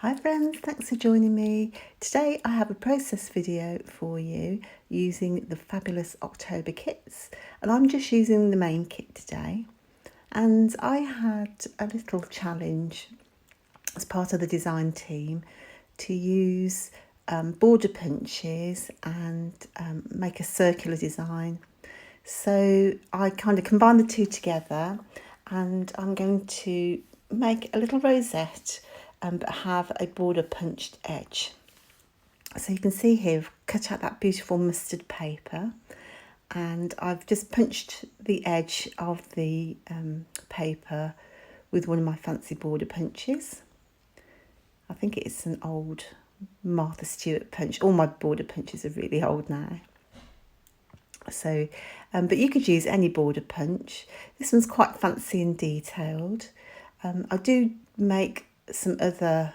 Hi friends, thanks for joining me. Today I have a process video for you using the fabulous October kits, and I'm just using the main kit today. And I had a little challenge as part of the design team to use border punches and make a circular design. So I kind of combined the two together, and I'm going to make a little rosette but have a border punched edge. So you can see here I've cut out that beautiful mustard paper, and I've just punched the edge of the paper with one of my fancy border punches. I think it's an old Martha Stewart punch. All my border punches are really old now. So, but you could use any border punch. This one's quite fancy and detailed. I do make some other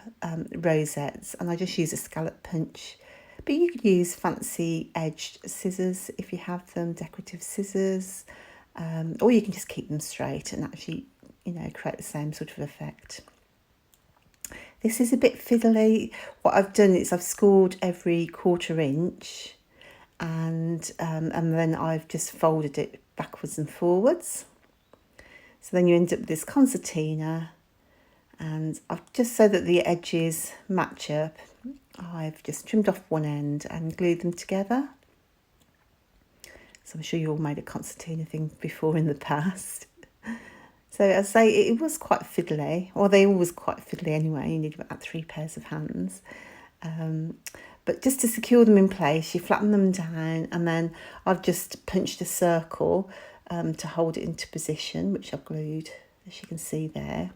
rosettes, and I just use a scallop punch. But you could use fancy edged scissors if you have them, decorative scissors, or you can just keep them straight and actually, create the same sort of effect. This is a bit fiddly. What I've done is I've scored every 1/4 inch, and then I've just folded it backwards and forwards. So then you end up with this concertina, and I've just, so that the edges match up, I've just trimmed off one end and glued them together. So I'm sure you all made a concertina thing before in the past. So as I say, it was quite fiddly. Well, they always quite fiddly anyway. You need about 3 pairs of hands. But just to secure them in place, you flatten them down, and then I've just punched a circle to hold it into position, which I've glued, as you can see there.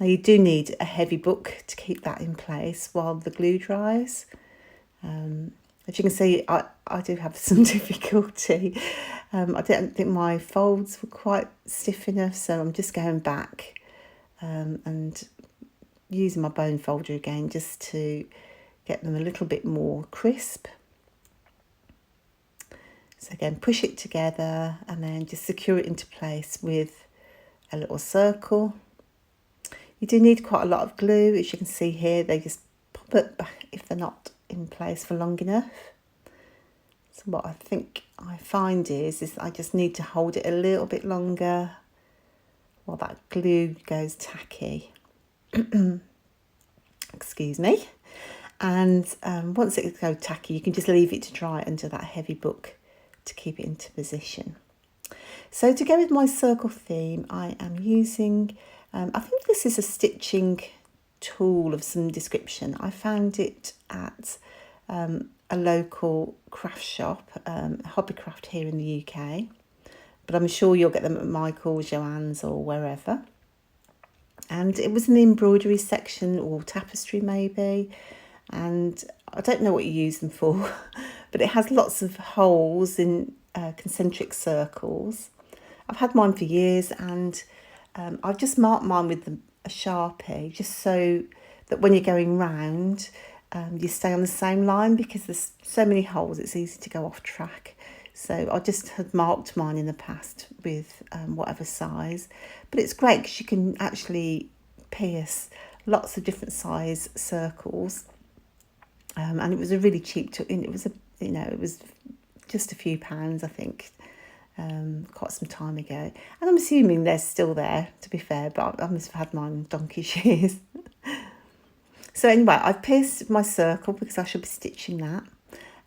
Now you do need a heavy book to keep that in place while the glue dries. As you can see, I do have some difficulty. I didn't think my folds were quite stiff enough, so I'm just going back and using my bone folder again just to get them a little bit more crisp. So again, push it together and then just secure it into place with a little circle. You do need quite a lot of glue, as you can see here. They just pop it back if they're not in place for long enough. So what I think I find is I just need to hold it a little bit longer while that glue goes tacky. Excuse me. And once it goes tacky, you can just leave it to dry under that heavy book to keep it into position. So to go with my circle theme, I am using, I think this is a stitching tool of some description. I found it at a local craft shop, Hobbycraft here in the UK, but I'm sure you'll get them at Michael's, Joann's or wherever. And it was an embroidery section or tapestry maybe, and I don't know what you use them for, but it has lots of holes in concentric circles. I've had mine for years, and I've just marked mine with a Sharpie, just so that when you're going round, you stay on the same line, because there's so many holes it's easy to go off track. So I just had marked mine in the past with whatever size, but it's great because you can actually pierce lots of different size circles, and it was a really cheap it was it was just a few pounds, I think, quite some time ago, and I'm assuming they're still there, to be fair, but I must have had mine donkey's years. So anyway, I've pierced my circle because I should be stitching that.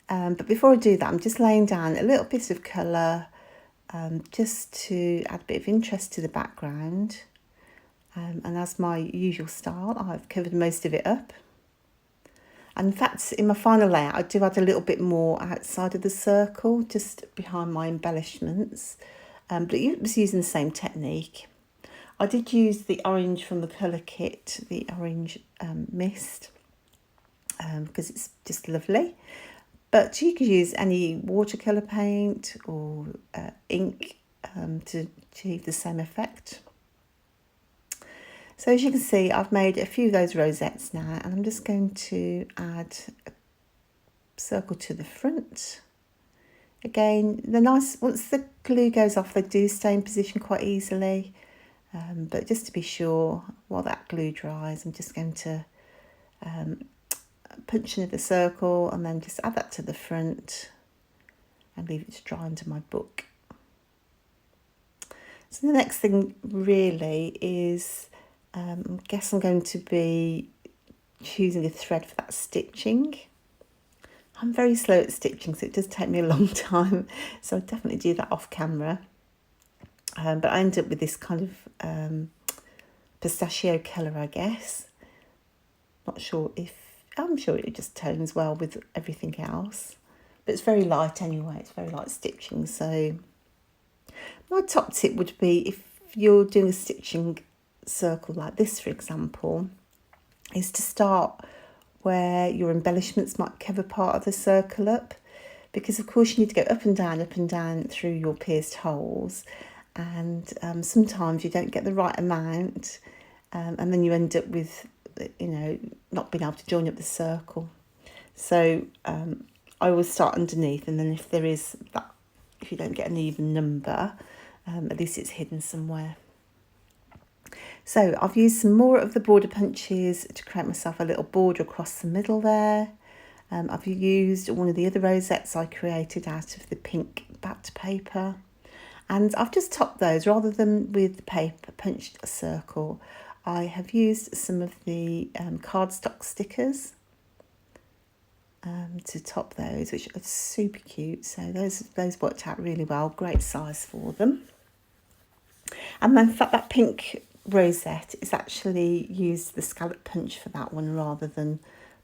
But before I do that, I'm just laying down a little bit of colour, just to add a bit of interest to the background. And as my usual style, I've covered most of it up. And in fact, in my final layout, I do add a little bit more outside of the circle, just behind my embellishments. But it was using the same technique. I did use the orange from the colour kit, the orange mist, because it's just lovely. But you could use any watercolour paint or ink to achieve the same effect. So as you can see, I've made a few of those rosettes now, and I'm just going to add a circle to the front. Again, once the glue goes off, they do stay in position quite easily. But just to be sure, while that glue dries, I'm just going to punch another circle and then just add that to the front and leave it to dry under my book. So the next thing really is, I guess I'm going to be choosing a thread for that stitching. I'm very slow at stitching, so it does take me a long time, so I'll definitely do that off camera. But I end up with this kind of pistachio colour, I guess. Not sure if, I'm sure it just tones well with everything else. But it's very light anyway, it's very light stitching. So my top tip would be, if you're doing a stitching circle like this, for example, is to start where your embellishments might cover part of the circle up, because of course you need to go up and down through your pierced holes, and sometimes you don't get the right amount, and then you end up with, not being able to join up the circle. So I always start underneath, and then if there is that, if you don't get an even number, at least it's hidden somewhere. So I've used some more of the border punches to create myself a little border across the middle there. I've used one of the other rosettes I created out of the pink backed paper, and I've just topped those rather than with the paper punched circle. I have used some of the cardstock stickers to top those, which are super cute. So those worked out really well, great size for them. And then that pink rosette is actually used the scallop punch for that one rather than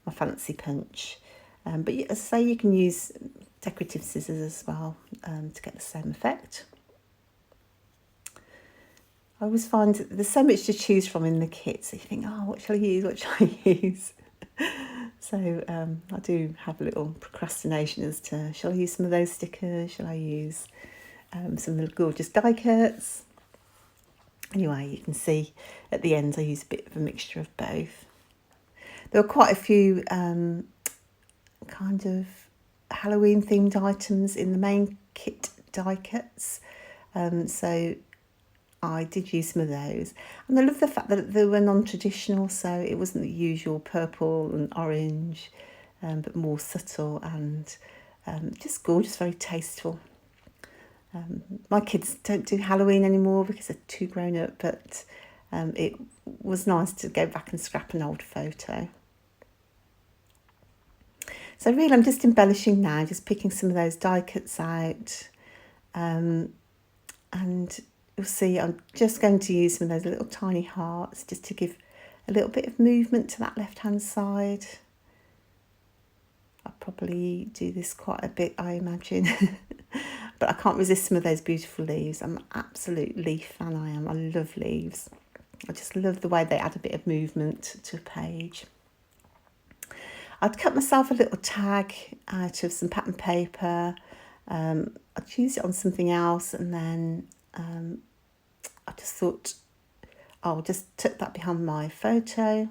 my fancy punch. But as I say, you can use decorative scissors as well to get the same effect. I always find there's so much to choose from in the kit, so you think, oh, what shall I use, what shall I use? So I do have a little procrastination as to, shall I use some of those stickers, shall I use some of the gorgeous die cuts? Anyway, you can see at the end I use a bit of a mixture of both. There were quite a few kind of Halloween themed items in the main kit die cuts, so I did use some of those, and I love the fact that they were non-traditional, so it wasn't the usual purple and orange, but more subtle and just gorgeous, very tasteful. My kids don't do Halloween anymore because they're too grown up, but it was nice to go back and scrap an old photo. So really I'm just embellishing now, just picking some of those die cuts out, and you'll see I'm just going to use some of those little tiny hearts just to give a little bit of movement to that left hand side. I'll probably do this quite a bit, I imagine. But I can't resist some of those beautiful leaves. I'm an absolute leaf fan, I am. I love leaves. I just love the way they add a bit of movement to a page. I'd cut myself a little tag out of some pattern paper. I'd use it on something else, and then I just thought I'll just tuck that behind my photo.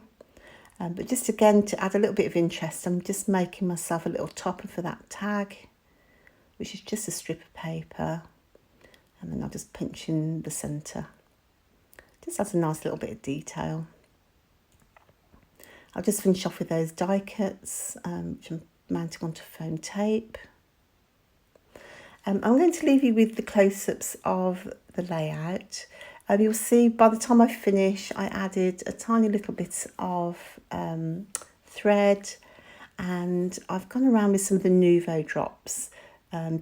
But just again, to add a little bit of interest, I'm just making myself a little topper for that tag, which is just a strip of paper, and then I'll just punch in the centre. Just adds a nice little bit of detail. I'll just finish off with those die cuts, which I'm mounting onto foam tape. I'm going to leave you with the close-ups of the layout. You'll see by the time I finish, I added a tiny little bit of thread, and I've gone around with some of the Nouveau drops,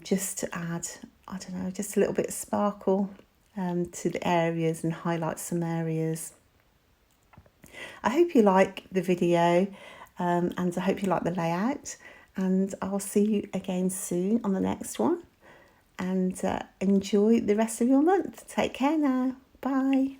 just to add, I don't know, just a little bit of sparkle to the areas and highlight some areas. I hope you like the video, and I hope you like the layout, and I'll see you again soon on the next one, and enjoy the rest of your month. Take care now. Bye.